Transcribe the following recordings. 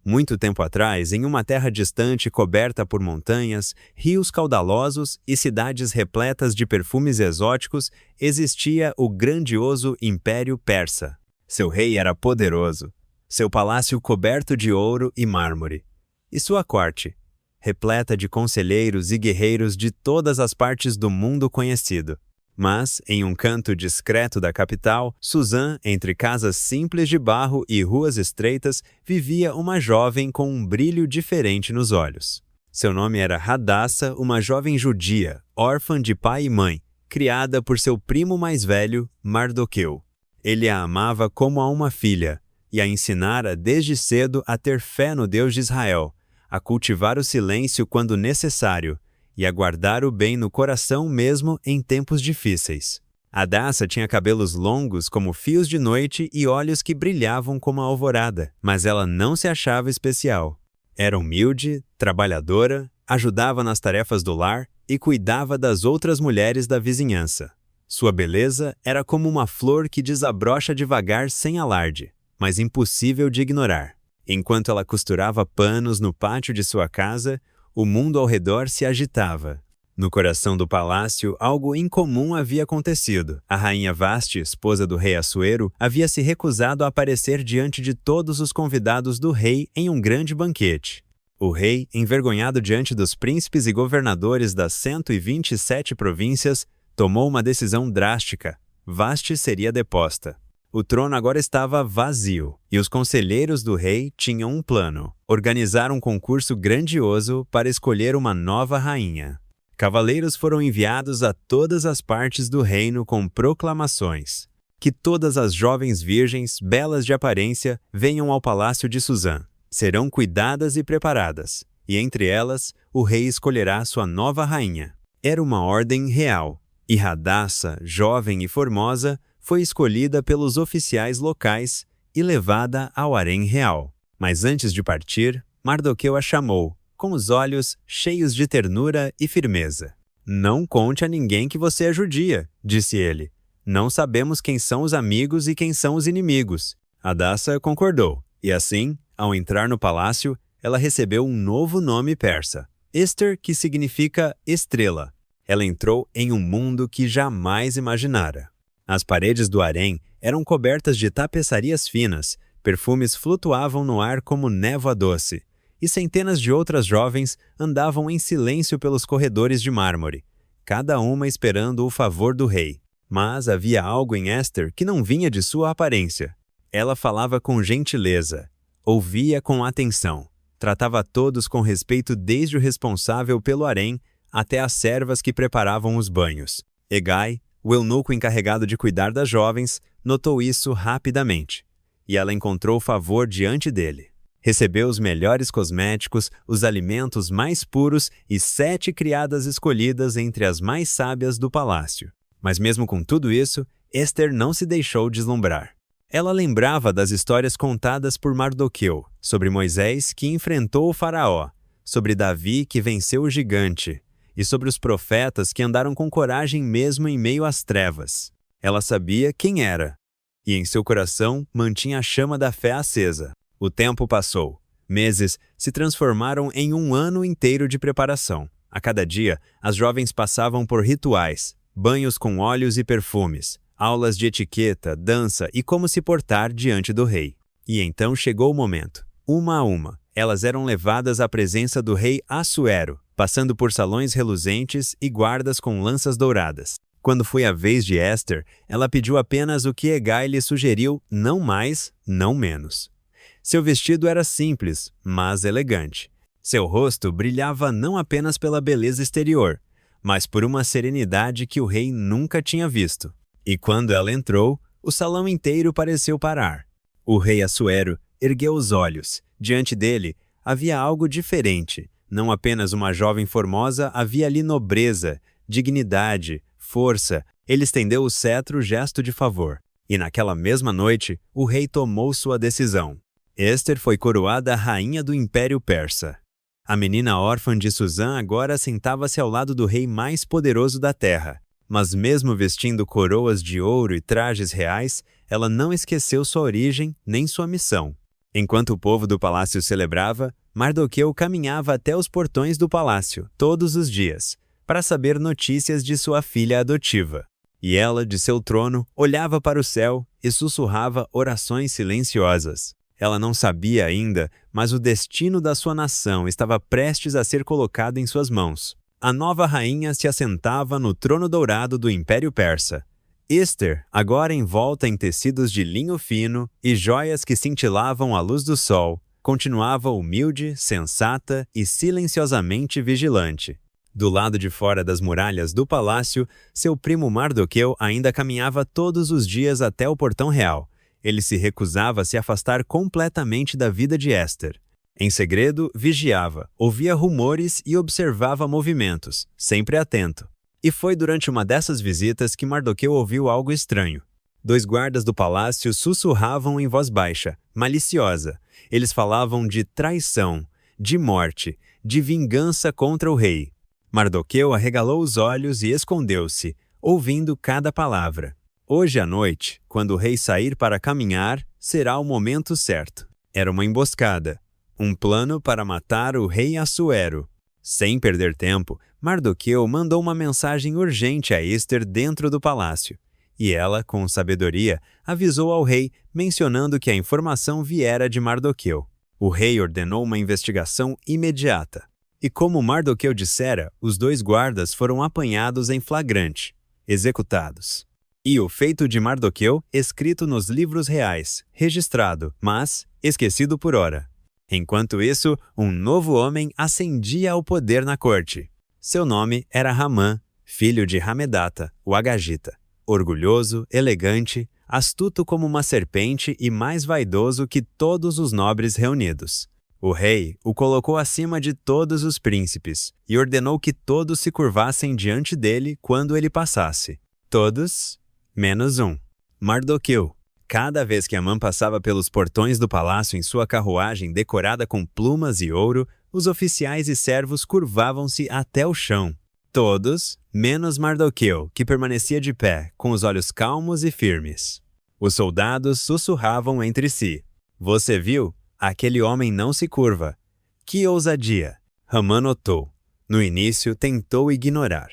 Muito tempo atrás, em uma terra distante coberta por montanhas, rios caudalosos e cidades repletas de perfumes exóticos, existia o grandioso Império Persa. Seu rei era poderoso, seu palácio coberto de ouro e mármore, e sua corte, repleta de conselheiros e guerreiros de todas as partes do mundo conhecido. Mas, em um canto discreto da capital, Suzã, entre casas simples de barro e ruas estreitas, vivia uma jovem com um brilho diferente nos olhos. Seu nome era Hadassa, uma jovem judia, órfã de pai e mãe, criada por seu primo mais velho, Mardoqueu. Ele a amava como a uma filha, e a ensinara desde cedo a ter fé no Deus de Israel, a cultivar o silêncio quando necessário, e a guardar o bem no coração mesmo em tempos difíceis. Hadassa tinha cabelos longos como fios de noite e olhos que brilhavam como a alvorada, mas ela não se achava especial. Era humilde, trabalhadora, ajudava nas tarefas do lar e cuidava das outras mulheres da vizinhança. Sua beleza era como uma flor que desabrocha devagar sem alarde, mas impossível de ignorar. Enquanto ela costurava panos no pátio de sua casa, o mundo ao redor se agitava. No coração do palácio, algo incomum havia acontecido. A rainha Vasti, esposa do rei Assuero, havia se recusado a aparecer diante de todos os convidados do rei em um grande banquete. O rei, envergonhado diante dos príncipes e governadores das 127 províncias, tomou uma decisão drástica. Vasti seria deposta. O trono agora estava vazio, e os conselheiros do rei tinham um plano: organizar um concurso grandioso para escolher uma nova rainha. Cavaleiros foram enviados a todas as partes do reino com proclamações: que todas as jovens virgens, belas de aparência, venham ao palácio de Suzã. Serão cuidadas e preparadas, e entre elas, o rei escolherá sua nova rainha. Era uma ordem real, e Hadassa, jovem e formosa, foi escolhida pelos oficiais locais e levada ao harém real. Mas antes de partir, Mardoqueu a chamou, com os olhos cheios de ternura e firmeza. "Não conte a ninguém que você é judia", disse ele. "Não sabemos quem são os amigos e quem são os inimigos." Hadassa concordou, e assim, ao entrar no palácio, ela recebeu um novo nome persa, Esther, que significa estrela. Ela entrou em um mundo que jamais imaginara. As paredes do harém eram cobertas de tapeçarias finas, perfumes flutuavam no ar como névoa doce, e centenas de outras jovens andavam em silêncio pelos corredores de mármore, cada uma esperando o favor do rei. Mas havia algo em Esther que não vinha de sua aparência. Ela falava com gentileza, ouvia com atenção, tratava todos com respeito desde o responsável pelo harém até as servas que preparavam os banhos. Hegai, o eunuco encarregado de cuidar das jovens, notou isso rapidamente, e ela encontrou favor diante dele. Recebeu os melhores cosméticos, os alimentos mais puros e 7 criadas escolhidas entre as mais sábias do palácio. Mas mesmo com tudo isso, Esther não se deixou deslumbrar. Ela lembrava das histórias contadas por Mardoqueu, sobre Moisés que enfrentou o faraó, sobre Davi que venceu o gigante, e sobre os profetas que andaram com coragem mesmo em meio às trevas. Ela sabia quem era, e em seu coração mantinha a chama da fé acesa. O tempo passou. Meses se transformaram em um ano inteiro de preparação. A cada dia, as jovens passavam por rituais, banhos com óleos e perfumes, aulas de etiqueta, dança e como se portar diante do rei. E então chegou o momento. Uma a uma, elas eram levadas à presença do rei Assuero, passando por salões reluzentes e guardas com lanças douradas. Quando foi a vez de Esther, ela pediu apenas o que Hegai lhe sugeriu, não mais, não menos. Seu vestido era simples, mas elegante. Seu rosto brilhava não apenas pela beleza exterior, mas por uma serenidade que o rei nunca tinha visto. E quando ela entrou, o salão inteiro pareceu parar. O rei Assuero ergueu os olhos. Diante dele havia algo diferente. Não apenas uma jovem formosa, havia ali nobreza, dignidade, força. Ele estendeu o cetro, gesto de favor. E naquela mesma noite, o rei tomou sua decisão. Esther foi coroada rainha do Império Persa. A menina órfã de Suzã agora sentava-se ao lado do rei mais poderoso da terra. Mas mesmo vestindo coroas de ouro e trajes reais, ela não esqueceu sua origem nem sua missão. Enquanto o povo do palácio celebrava, Mardoqueu caminhava até os portões do palácio, todos os dias, para saber notícias de sua filha adotiva. E ela, de seu trono, olhava para o céu e sussurrava orações silenciosas. Ela não sabia ainda, mas o destino da sua nação estava prestes a ser colocado em suas mãos. A nova rainha se assentava no trono dourado do Império Persa. Ester, agora envolta em tecidos de linho fino e joias que cintilavam à luz do sol, continuava humilde, sensata e silenciosamente vigilante. Do lado de fora das muralhas do palácio, seu primo Mardoqueu ainda caminhava todos os dias até o portão real. Ele se recusava a se afastar completamente da vida de Ester. Em segredo, vigiava, ouvia rumores e observava movimentos, sempre atento. E foi durante uma dessas visitas que Mardoqueu ouviu algo estranho. 2 guardas do palácio sussurravam em voz baixa, maliciosa. Eles falavam de traição, de morte, de vingança contra o rei. Mardoqueu arregalou os olhos e escondeu-se, ouvindo cada palavra. Hoje à noite, quando o rei sair para caminhar, será o momento certo. Era uma emboscada, um plano para matar o rei Assuero. Sem perder tempo, Mardoqueu mandou uma mensagem urgente a Ester dentro do palácio. E ela, com sabedoria, avisou ao rei, mencionando que a informação viera de Mardoqueu. O rei ordenou uma investigação imediata. E como Mardoqueu dissera, os 2 guardas foram apanhados em flagrante, executados. E o feito de Mardoqueu, escrito nos livros reais, registrado, mas esquecido por ora. Enquanto isso, um novo homem ascendia ao poder na corte. Seu nome era Hamã, filho de Hamedata, o Agagita. Orgulhoso, elegante, astuto como uma serpente e mais vaidoso que todos os nobres reunidos. O rei o colocou acima de todos os príncipes e ordenou que todos se curvassem diante dele quando ele passasse. Todos, menos um, Mardoqueu. Cada vez que Amã passava pelos portões do palácio em sua carruagem decorada com plumas e ouro, os oficiais e servos curvavam-se até o chão. Todos, menos Mardoqueu, que permanecia de pé, com os olhos calmos e firmes. Os soldados sussurravam entre si. Você viu? Aquele homem não se curva. Que ousadia! Hamã notou. No início, tentou ignorar.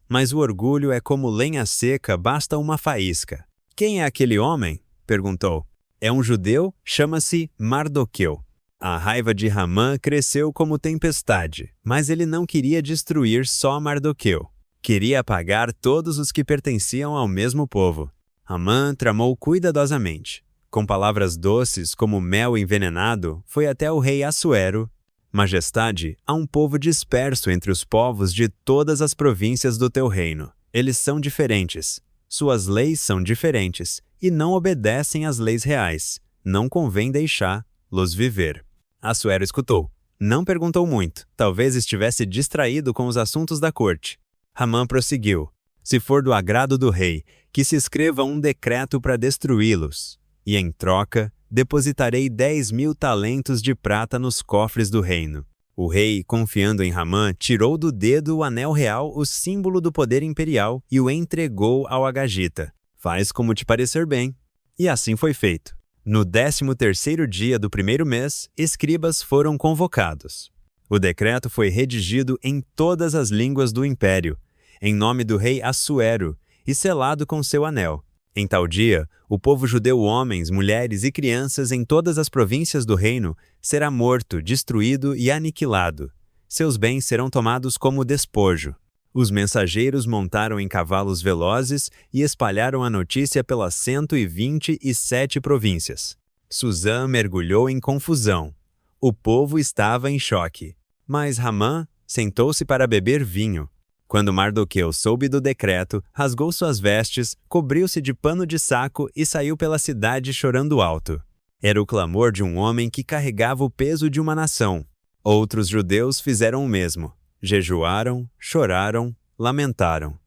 Mas o orgulho é como lenha seca, basta uma faísca. Quem é aquele homem? Perguntou. É um judeu, chama-se Mardoqueu. A raiva de Hamã cresceu como tempestade, mas ele não queria destruir só Mardoqueu. Queria apagar todos os que pertenciam ao mesmo povo. Hamã tramou cuidadosamente. Com palavras doces como mel envenenado, foi até o rei Assuero. Majestade, há um povo disperso entre os povos de todas as províncias do teu reino. Eles são diferentes. Suas leis são diferentes e não obedecem às leis reais. Não convém deixá-los viver. Assuero escutou. Não perguntou muito. Talvez estivesse distraído com os assuntos da corte. Hamã prosseguiu. Se for do agrado do rei, que se escreva um decreto para destruí-los. E em troca, depositarei 10.000 talentos de prata nos cofres do reino. O rei, confiando em Hamã, tirou do dedo o anel real, o símbolo do poder imperial, e o entregou ao Agagita. Faz como te parecer bem. E assim foi feito. No 13º dia do primeiro mês, escribas foram convocados. O decreto foi redigido em todas as línguas do império, em nome do rei Assuero, e selado com seu anel. Em tal dia, o povo judeu, homens, mulheres e crianças em todas as províncias do reino, será morto, destruído e aniquilado. Seus bens serão tomados como despojo. Os mensageiros montaram em cavalos velozes e espalharam a notícia pelas 127 províncias. Susã mergulhou em confusão. O povo estava em choque. Mas Hamã sentou-se para beber vinho. Quando Mardoqueu soube do decreto, rasgou suas vestes, cobriu-se de pano de saco e saiu pela cidade chorando alto. Era o clamor de um homem que carregava o peso de uma nação. Outros judeus fizeram o mesmo. Jejuaram, choraram, lamentaram.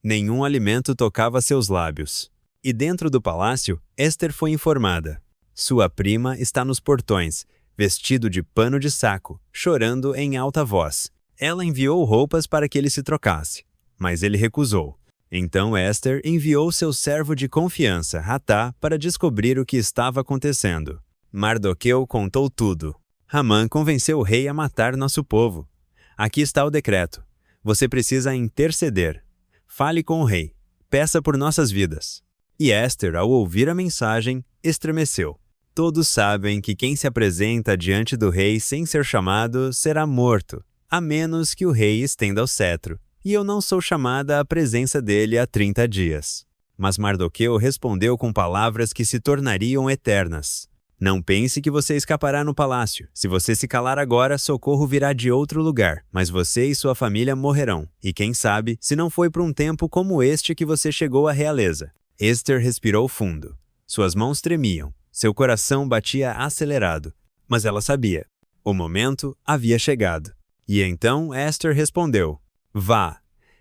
Nenhum alimento tocava seus lábios. E dentro do palácio, Ester foi informada. Sua prima está nos portões, vestido de pano de saco, chorando em alta voz. Ela enviou roupas para que ele se trocasse, mas ele recusou. Então Ester enviou seu servo de confiança, Hatá, para descobrir o que estava acontecendo. Mardoqueu contou tudo. Hamã convenceu o rei a matar nosso povo. Aqui está o decreto. Você precisa interceder. Fale com o rei. Peça por nossas vidas. E Éster, ao ouvir a mensagem, estremeceu. Todos sabem que quem se apresenta diante do rei sem ser chamado será morto, a menos que o rei estenda o cetro. E eu não sou chamada à presença dele há 30 dias. Mas Mardoqueu respondeu com palavras que se tornariam eternas. Não pense que você escapará no palácio. Se você se calar agora, socorro virá de outro lugar, mas você e sua família morrerão. E quem sabe, se não foi por um tempo como este que você chegou à realeza. Éster respirou fundo. Suas mãos tremiam. Seu coração batia acelerado. Mas ela sabia. O momento havia chegado. E então Éster respondeu: Vá,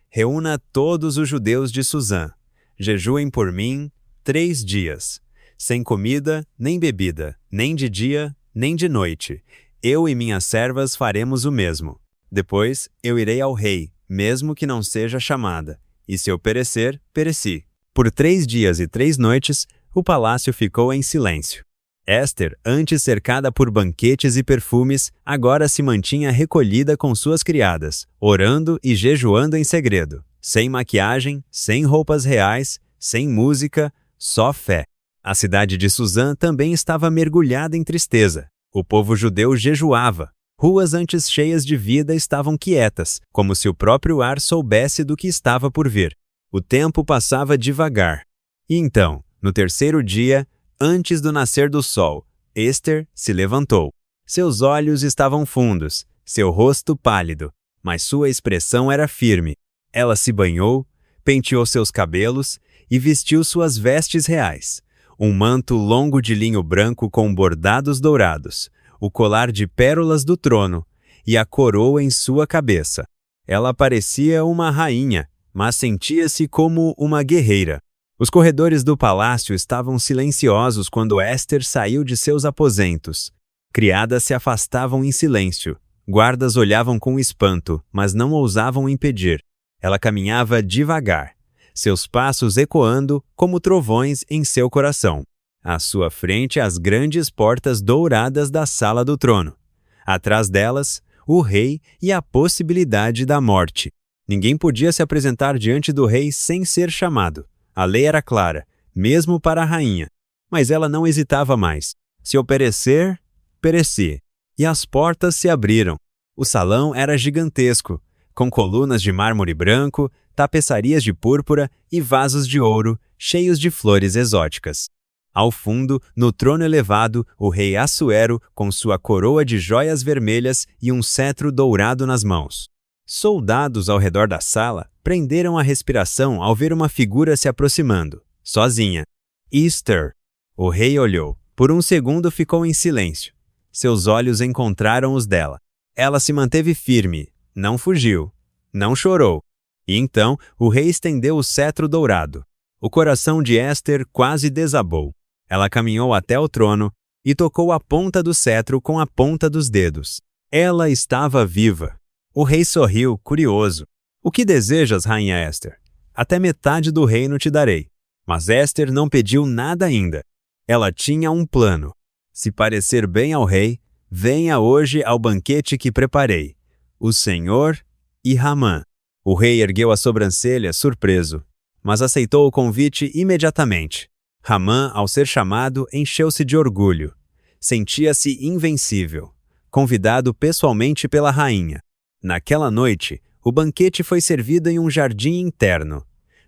reúna todos os judeus de Susã. Jejuem por mim 3 dias. Sem comida, nem bebida, nem de dia, nem de noite. Eu e minhas servas faremos o mesmo. Depois eu irei ao rei, mesmo que não seja chamada. E se eu perecer, pereci. Por 3 dias e 3 noites, o palácio ficou em silêncio. Éster, antes cercada por banquetes e perfumes, agora se mantinha recolhida com suas criadas, orando e jejuando em segredo. Sem maquiagem, sem roupas reais, sem música, só fé. A cidade de Susã também estava mergulhada em tristeza. O povo judeu jejuava. Ruas antes cheias de vida estavam quietas, como se o próprio ar soubesse do que estava por vir. O tempo passava devagar. E então, no 3º dia, antes do nascer do sol, Éster se levantou. Seus olhos estavam fundos, seu rosto pálido, mas sua expressão era firme. Ela se banhou, penteou seus cabelos e vestiu suas vestes reais. Um manto longo de linho branco com bordados dourados, o colar de pérolas do trono e a coroa em sua cabeça. Ela parecia uma rainha, mas sentia-se como uma guerreira. Os corredores do palácio estavam silenciosos quando Éster saiu de seus aposentos. Criadas se afastavam em silêncio. Guardas olhavam com espanto, mas não ousavam impedir. Ela caminhava devagar, seus passos ecoando como trovões em seu coração. À sua frente, as grandes portas douradas da sala do trono. Atrás delas, o rei e a possibilidade da morte. Ninguém podia se apresentar diante do rei sem ser chamado. A lei era clara, mesmo para a rainha. Mas ela não hesitava mais. Se eu perecer, pereci. E as portas se abriram. O salão era gigantesco, com colunas de mármore branco, tapeçarias de púrpura e vasos de ouro cheios de flores exóticas. Ao fundo, no trono elevado, o rei Assuero, com sua coroa de joias vermelhas e um cetro dourado nas mãos. Soldados ao redor da sala prenderam a respiração ao ver uma figura se aproximando, sozinha. Éster. O rei olhou. Por um segundo ficou em silêncio. Seus olhos encontraram os dela. Ela se manteve firme, não fugiu, não chorou. E então o rei estendeu o cetro dourado. O coração de Éster quase desabou. Ela caminhou até o trono e tocou a ponta do cetro com a ponta dos dedos. Ela estava viva. O rei sorriu, curioso. O que desejas, rainha Éster? Até metade do reino te darei. Mas Éster não pediu nada ainda. Ela tinha um plano. Se parecer bem ao rei, venha hoje ao banquete que preparei. O Senhor e Hamã. O rei ergueu a sobrancelha, surpreso, mas aceitou o convite imediatamente. Hamã, ao ser chamado, encheu-se de orgulho. Sentia-se invencível, convidado pessoalmente pela rainha. Naquela noite, o banquete foi servido em um jardim interno.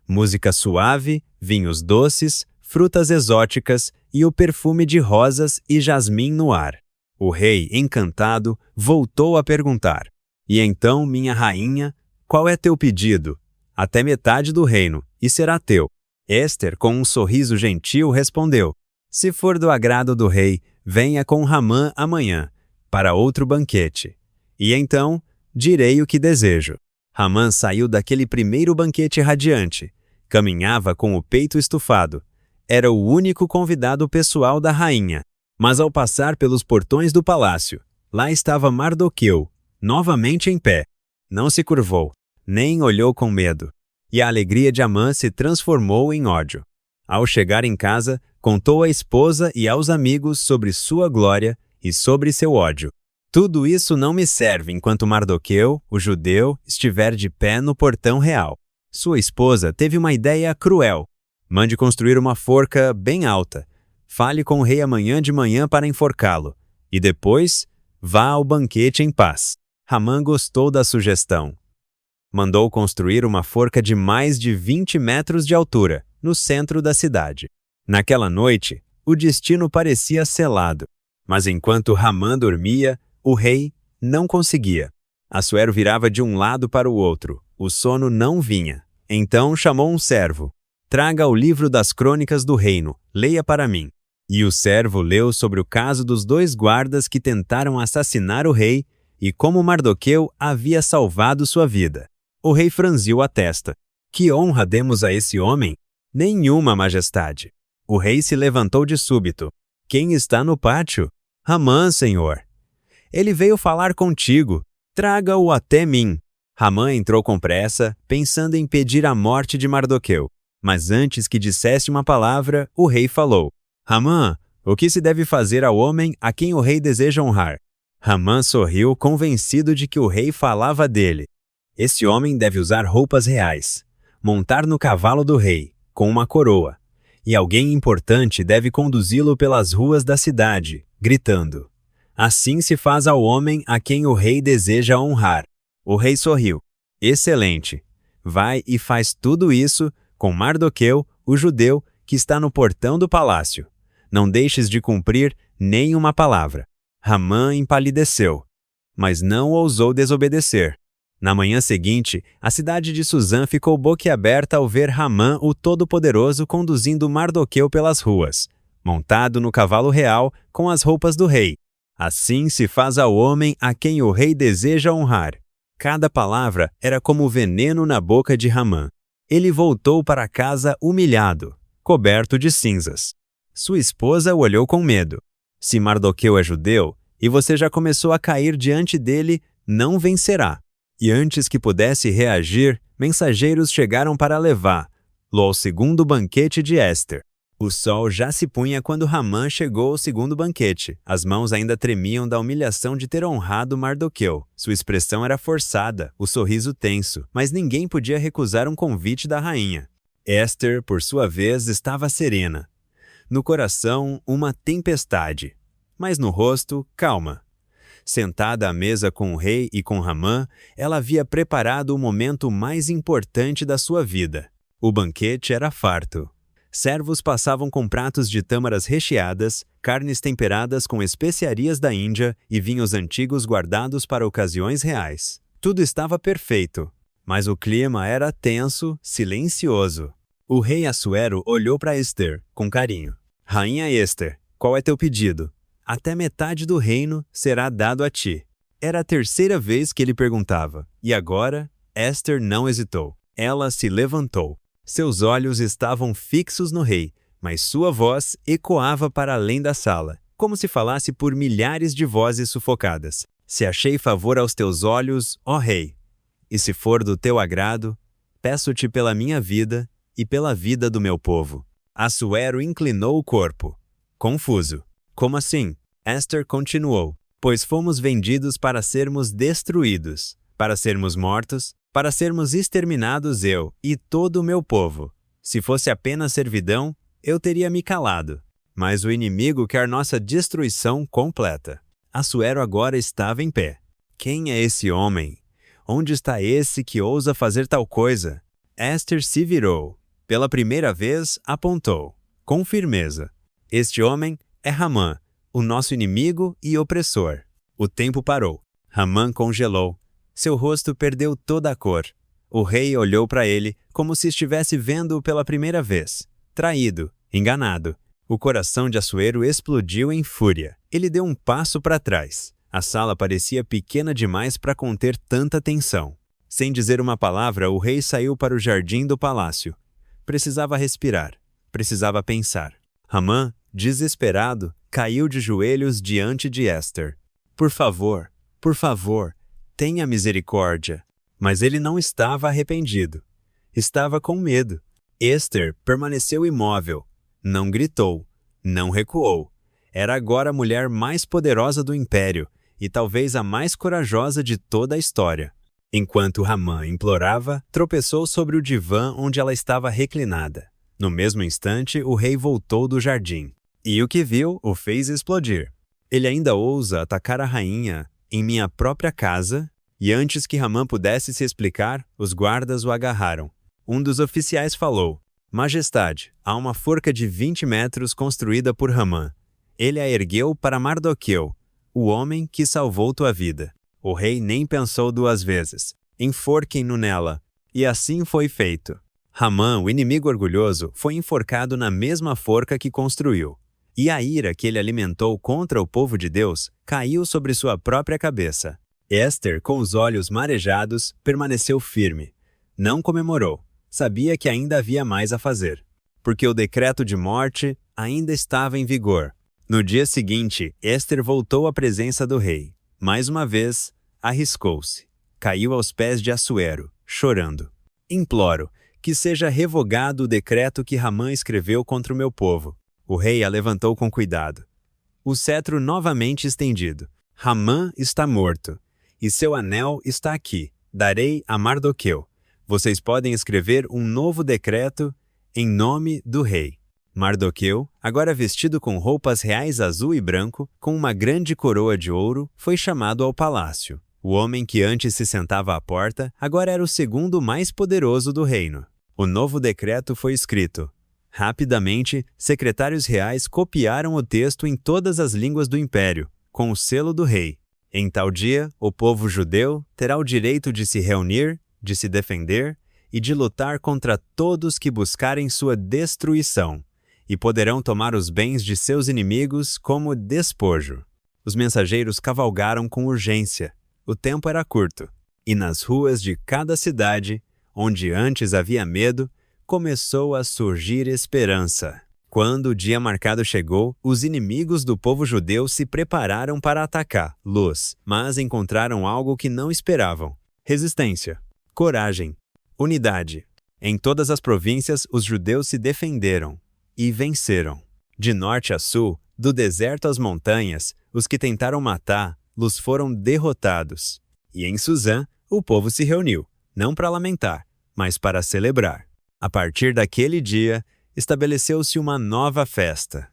Música suave, vinhos doces, frutas exóticas e o perfume de rosas e jasmim no ar. O rei, encantado, voltou a perguntar: E então, minha rainha, qual é teu pedido? Até metade do reino, e será teu. Éster, com um sorriso gentil, respondeu: Se for do agrado do rei, venha com Hamã amanhã, para outro banquete. E então, direi o que desejo. Hamã saiu daquele primeiro banquete radiante. Caminhava com o peito estufado. Era o único convidado pessoal da rainha. Mas ao passar pelos portões do palácio, lá estava Mardoqueu, novamente em pé. Não se curvou, nem olhou com medo. E a alegria de Amã se transformou em ódio. Ao chegar em casa, contou à esposa e aos amigos sobre sua glória e sobre seu ódio. Tudo isso não me serve enquanto Mardoqueu, o judeu, estiver de pé no portão real. Sua esposa teve uma ideia cruel. Mande construir uma forca bem alta. Fale com o rei amanhã de manhã para enforcá-lo. E depois, vá ao banquete em paz. Hamã gostou da sugestão. Mandou construir uma forca de mais de 20 metros de altura, no centro da cidade. Naquela noite, o destino parecia selado. Mas enquanto Hamã dormia, o rei não conseguia. Assuero virava de um lado para o outro. O sono não vinha. Então chamou um servo. Traga o livro das crônicas do reino. Leia para mim. E o servo leu sobre o caso dos 2 guardas que tentaram assassinar o rei e como Mardoqueu havia salvado sua vida. O rei franziu a testa. Que honra demos a esse homem? Nenhuma, majestade. O rei se levantou de súbito. Quem está no pátio? Hamã, senhor. Ele veio falar contigo. Traga-o até mim. Hamã entrou com pressa, pensando em pedir a morte de Mardoqueu. Mas antes que dissesse uma palavra, o rei falou. Hamã, o que se deve fazer ao homem a quem o rei deseja honrar? Hamã sorriu, convencido de que o rei falava dele. Esse homem deve usar roupas reais, montar no cavalo do rei, com uma coroa, e alguém importante deve conduzi-lo pelas ruas da cidade, gritando. Assim se faz ao homem a quem o rei deseja honrar. O rei sorriu. Excelente. Vai e faz tudo isso com Mardoqueu, o judeu, que está no portão do palácio. Não deixes de cumprir nem uma palavra. Hamã empalideceu, mas não ousou desobedecer. Na manhã seguinte, a cidade de Suzã ficou boquiaberta ao ver Hamã, o Todo-Poderoso, conduzindo Mardoqueu pelas ruas, montado no cavalo real com as roupas do rei. Assim se faz ao homem a quem o rei deseja honrar. Cada palavra era como veneno na boca de Hamã. Ele voltou para casa humilhado, coberto de cinzas. Sua esposa o olhou com medo. Se Mardoqueu é judeu, e você já começou a cair diante dele, não vencerá. E antes que pudesse reagir, mensageiros chegaram para levá-lo ao segundo banquete de Éster. O sol já se punha quando Hamã chegou ao segundo banquete. As mãos ainda tremiam da humilhação de ter honrado Mardoqueu. Sua expressão era forçada, o sorriso tenso, mas ninguém podia recusar um convite da rainha. Éster, por sua vez, estava serena. No coração, uma tempestade, mas no rosto, calma. Sentada à mesa com o rei e com Hamã, ela havia preparado o momento mais importante da sua vida. O banquete era farto. Servos passavam com pratos de tâmaras recheadas, carnes temperadas com especiarias da Índia e vinhos antigos guardados para ocasiões reais. Tudo estava perfeito, mas o clima era tenso, silencioso. O rei Assuero olhou para Ester, com carinho. Rainha Ester, qual é teu pedido? Até metade do reino será dado a ti. Era a terceira vez que ele perguntava, e agora Ester não hesitou. Ela se levantou. Seus olhos estavam fixos no rei, mas sua voz ecoava para além da sala, como se falasse por milhares de vozes sufocadas. Se achei favor aos teus olhos, ó rei, e se for do teu agrado, peço-te pela minha vida e pela vida do meu povo. Assuero inclinou o corpo. Confuso. Como assim? Éster continuou. Pois fomos vendidos para sermos destruídos, para sermos mortos, para sermos exterminados eu e todo o meu povo. Se fosse apenas servidão, eu teria me calado. Mas o inimigo quer nossa destruição completa. Assuero agora estava em pé. Quem é esse homem? Onde está esse que ousa fazer tal coisa? Éster se virou. Pela primeira vez, apontou, com firmeza. Este homem é Hamã, o nosso inimigo e opressor. O tempo parou. Hamã congelou. Seu rosto perdeu toda a cor. O rei olhou para ele como se estivesse vendo-o pela primeira vez. Traído, enganado. O coração de Assuero explodiu em fúria. Ele deu um passo para trás. A sala parecia pequena demais para conter tanta tensão. Sem dizer uma palavra, o rei saiu para o jardim do palácio. Precisava respirar. Precisava pensar. Hamã, desesperado, caiu de joelhos diante de Éster. Por favor, tenha misericórdia. Mas ele não estava arrependido. Estava com medo. Esther permaneceu imóvel, não gritou, não recuou. Era agora a mulher mais poderosa do império e talvez a mais corajosa de toda a história. Enquanto Hamã implorava, tropeçou sobre o divã onde ela estava reclinada. No mesmo instante, o rei voltou do jardim. E o que viu o fez explodir. Ele ainda ousa atacar a rainha em minha própria casa, e antes que Hamã pudesse se explicar, os guardas o agarraram. Um dos oficiais falou: Majestade, há uma forca de 20 metros construída por Hamã. Ele a ergueu para Mardoqueu, o homem que salvou tua vida. O rei nem pensou 2 vezes. Enforquem-no nela. E assim foi feito. Hamã, o inimigo orgulhoso, foi enforcado na mesma forca que construiu. E a ira que ele alimentou contra o povo de Deus caiu sobre sua própria cabeça. Esther, com os olhos marejados, permaneceu firme. Não comemorou. Sabia que ainda havia mais a fazer. Porque o decreto de morte ainda estava em vigor. No dia seguinte, Esther voltou à presença do rei. Mais uma vez, arriscou-se. Caiu aos pés de Assuero, chorando. Imploro que seja revogado o decreto que Hamã escreveu contra o meu povo. O rei a levantou com cuidado. O cetro novamente estendido. Hamã está morto. E seu anel está aqui. Darei a Mardoqueu. Vocês podem escrever um novo decreto em nome do rei. Mardoqueu, agora vestido com roupas reais azul e branco, com uma grande coroa de ouro, foi chamado ao palácio. O homem que antes se sentava à porta, agora era o segundo mais poderoso do reino. O novo decreto foi escrito. Rapidamente, secretários reais copiaram o texto em todas as línguas do império, com o selo do rei. Em tal dia, o povo judeu terá o direito de se reunir, de se defender e de lutar contra todos que buscarem sua destruição, e poderão tomar os bens de seus inimigos como despojo. Os mensageiros cavalgaram com urgência. O tempo era curto, e nas ruas de cada cidade, onde antes havia medo, começou a surgir esperança. Quando o dia marcado chegou, os inimigos do povo judeu se prepararam para atacar-los, mas encontraram algo que não esperavam: resistência, coragem, unidade. Em todas as províncias, os judeus se defenderam e venceram. De norte a sul, do deserto às montanhas, os que tentaram matá-los foram derrotados. E em Suzã, o povo se reuniu, não para lamentar, mas para celebrar. A partir daquele dia, estabeleceu-se uma nova festa.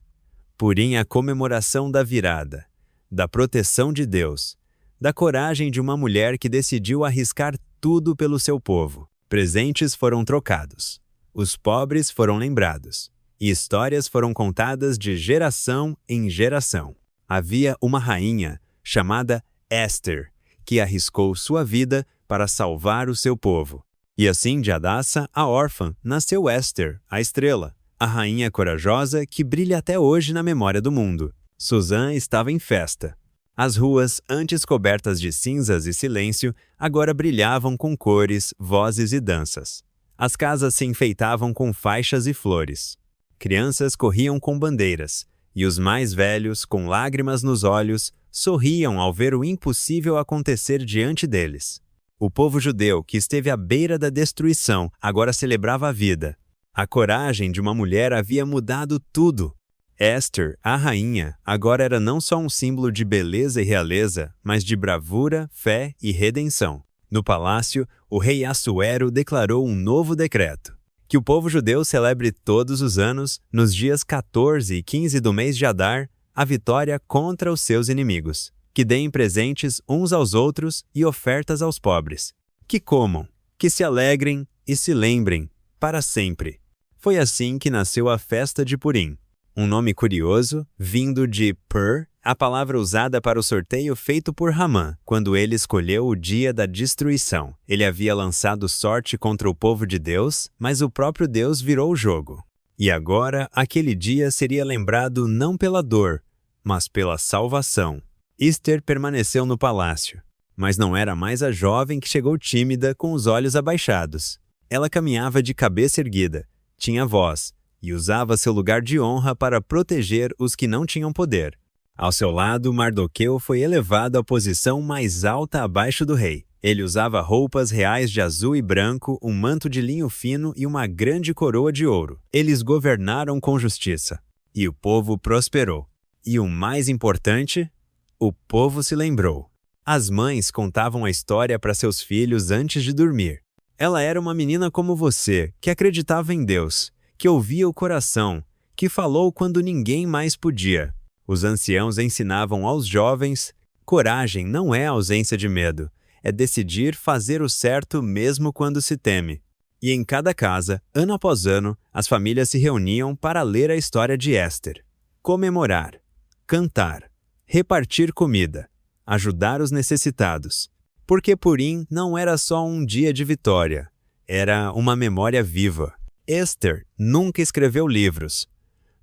Purim, a comemoração da virada, da proteção de Deus, da coragem de uma mulher que decidiu arriscar tudo pelo seu povo. Presentes foram trocados, os pobres foram lembrados, e histórias foram contadas de geração em geração. Havia uma rainha chamada Esther, que arriscou sua vida para salvar o seu povo. E assim de Hadassa, a órfã, nasceu Esther, a estrela, a rainha corajosa que brilha até hoje na memória do mundo. Suzã estava em festa. As ruas, antes cobertas de cinzas e silêncio, agora brilhavam com cores, vozes e danças. As casas se enfeitavam com faixas e flores. Crianças corriam com bandeiras, e os mais velhos, com lágrimas nos olhos, sorriam ao ver o impossível acontecer diante deles. O povo judeu, que esteve à beira da destruição, agora celebrava a vida. A coragem de uma mulher havia mudado tudo. Esther, a rainha, agora era não só um símbolo de beleza e realeza, mas de bravura, fé e redenção. No palácio, o rei Assuero declarou um novo decreto: que o povo judeu celebre todos os anos, nos dias 14 e 15 do mês de Adar, a vitória contra os seus inimigos. Que deem presentes uns aos outros e ofertas aos pobres. Que comam, que se alegrem e se lembrem, para sempre. Foi assim que nasceu a festa de Purim. Um nome curioso, vindo de Pur, a palavra usada para o sorteio feito por Hamã, quando ele escolheu o dia da destruição. Ele havia lançado sorte contra o povo de Deus, mas o próprio Deus virou o jogo. E agora, aquele dia seria lembrado não pela dor, mas pela salvação. Esther permaneceu no palácio, mas não era mais a jovem que chegou tímida com os olhos abaixados. Ela caminhava de cabeça erguida, tinha voz, e usava seu lugar de honra para proteger os que não tinham poder. Ao seu lado, Mardoqueu foi elevado à posição mais alta abaixo do rei. Ele usava roupas reais de azul e branco, um manto de linho fino e uma grande coroa de ouro. Eles governaram com justiça, e o povo prosperou. E o mais importante, o povo se lembrou. As mães contavam a história para seus filhos antes de dormir. Ela era uma menina como você, que acreditava em Deus, que ouvia o coração, que falou quando ninguém mais podia. Os anciãos ensinavam aos jovens: coragem não é ausência de medo, é decidir fazer o certo mesmo quando se teme. E em cada casa, ano após ano, as famílias se reuniam para ler a história de Éster, comemorar, cantar, repartir comida, ajudar os necessitados. Porque Purim não era só um dia de vitória, era uma memória viva. Éster nunca escreveu livros,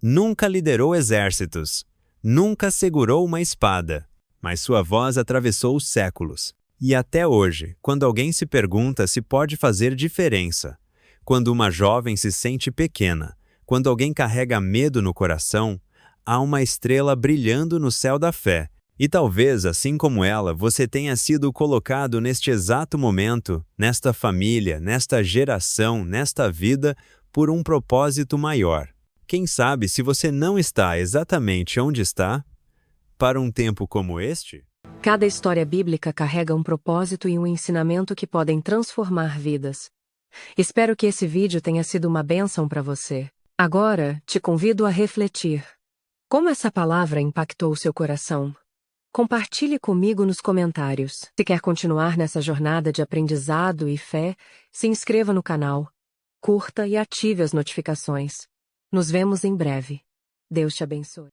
nunca liderou exércitos, nunca segurou uma espada, mas sua voz atravessou os séculos. E até hoje, quando alguém se pergunta se pode fazer diferença, quando uma jovem se sente pequena, quando alguém carrega medo no coração, há uma estrela brilhando no céu da fé. E talvez, assim como ela, você tenha sido colocado neste exato momento, nesta família, nesta geração, nesta vida, por um propósito maior. Quem sabe se você não está exatamente onde está, para um tempo como este? Cada história bíblica carrega um propósito e um ensinamento que podem transformar vidas. Espero que esse vídeo tenha sido uma bênção para você. Agora, te convido a refletir. Como essa palavra impactou o seu coração? Compartilhe comigo nos comentários. Se quer continuar nessa jornada de aprendizado e fé, se inscreva no canal, curta e ative as notificações. Nos vemos em breve. Deus te abençoe.